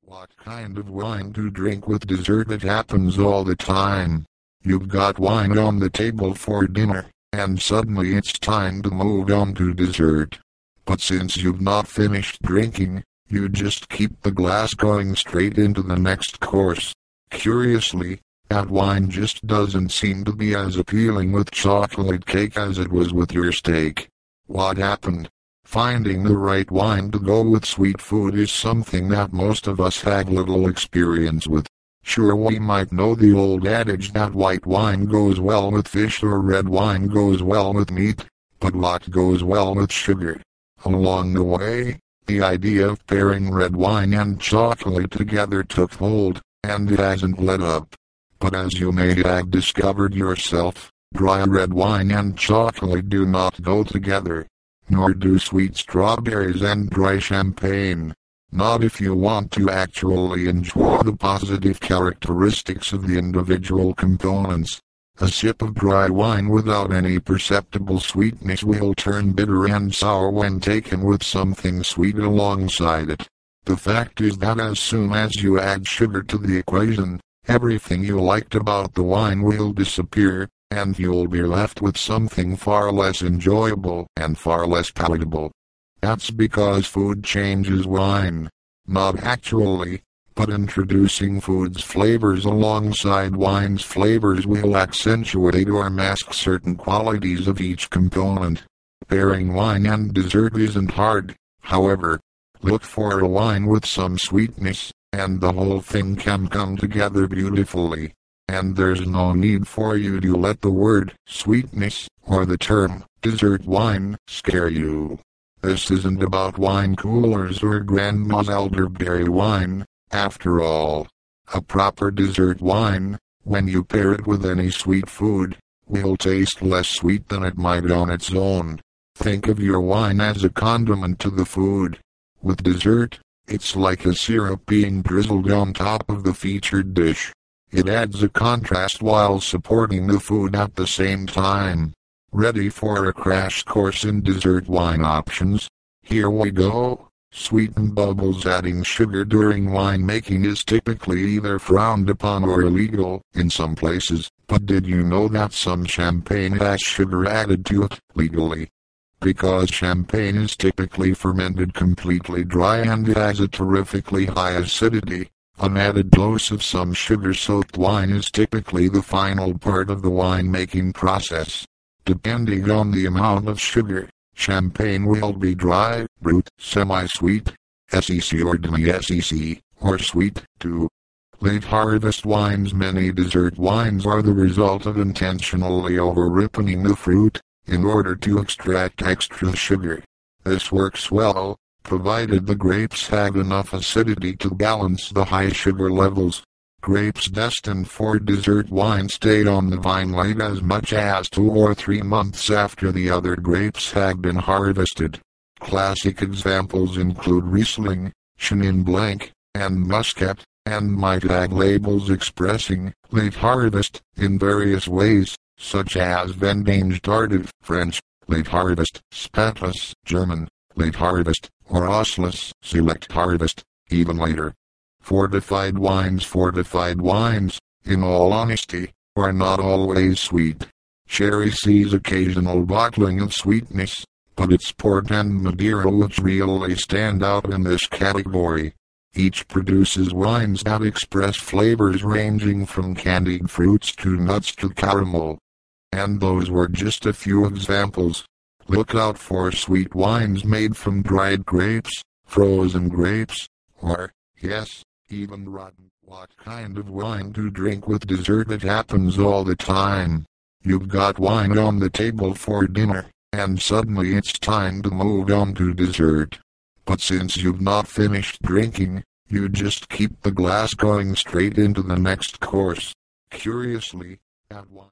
What kind of wine to drink with dessert? It happens all the time. You've got wine on the table for dinner, and suddenly it's time to move on to dessert. But since you've not finished drinking, you just keep the glass going straight into the next course. Curiously, that wine just doesn't seem to be as appealing with chocolate cake as it was with your steak. What happened? Finding the right wine to go with sweet food is something that most of us have little experience with. Sure, we might know the old adage that white wine goes well with fish or red wine goes well with meat, but what goes well with sugar? Along the way, the idea of pairing red wine and chocolate together took hold, and it hasn't let up. But as you may have discovered yourself, dry red wine and chocolate do not go together. Nor do sweet strawberries and dry champagne. Not if you want to actually enjoy the positive characteristics of the individual components. A sip of dry wine without any perceptible sweetness will turn bitter and sour when taken with something sweet alongside it. The fact is that as soon as you add sugar to the equation, everything you liked about the wine will disappear, and you'll be left with something far less enjoyable and far less palatable. That's because food changes wine. Not actually, but introducing food's flavors alongside wine's flavors will accentuate or mask certain qualities of each component. Pairing wine and dessert isn't hard, however. Look for a wine with some sweetness, and the whole thing can come together beautifully. And there's no need for you to let the word sweetness or the term dessert wine scare you. This isn't about wine coolers or grandma's elderberry wine. After all, a proper dessert wine, when you pair it with any sweet food, will taste less sweet than it might on its own. Think of your wine as a condiment to the food. With dessert, it's like a syrup being drizzled on top of the featured dish. It adds a contrast while supporting the food at the same time. Ready for a crash course in dessert wine options? Here we go. Sweetened bubbles. Adding sugar during wine making is typically either frowned upon or illegal in some places, but did you know that some champagne has sugar added to it legally? Because champagne is typically fermented completely dry and it has a terrifically high acidity, an added dose of some sugar-soaked wine is typically the final part of the wine-making process. Depending on the amount of sugar, champagne will be dry, brut, semi-sweet, SEC or demi-SEC, or sweet, too. Late harvest wines. Many dessert wines are the result of intentionally over-ripening the fruit, in order to extract extra sugar. This works well, provided the grapes have enough acidity to balance the high sugar levels. Grapes destined for dessert wine stayed on the vine late as much as 2 or 3 months after the other grapes had been harvested. Classic examples include Riesling, Chenin Blanc, and Muscat, and might have labels expressing late harvest in various ways, such as Vendange Tardive, French, late harvest, Spätlese, German, late harvest, or Auslese, select harvest, even later. Fortified wines, in all honesty, are not always sweet. Sherry sees occasional bottling of sweetness, but it's port and Madeira which really stand out in this category. Each produces wines that express flavors ranging from candied fruits to nuts to caramel. And those were just a few examples. Look out for sweet wines made from dried grapes, frozen grapes, or, yes, even rotten. What kind of wine to drink with dessert? It happens all the time. You've got wine on the table for dinner, and suddenly it's time to move on to dessert. But since you've not finished drinking, you just keep the glass going straight into the next course. Curiously, that wine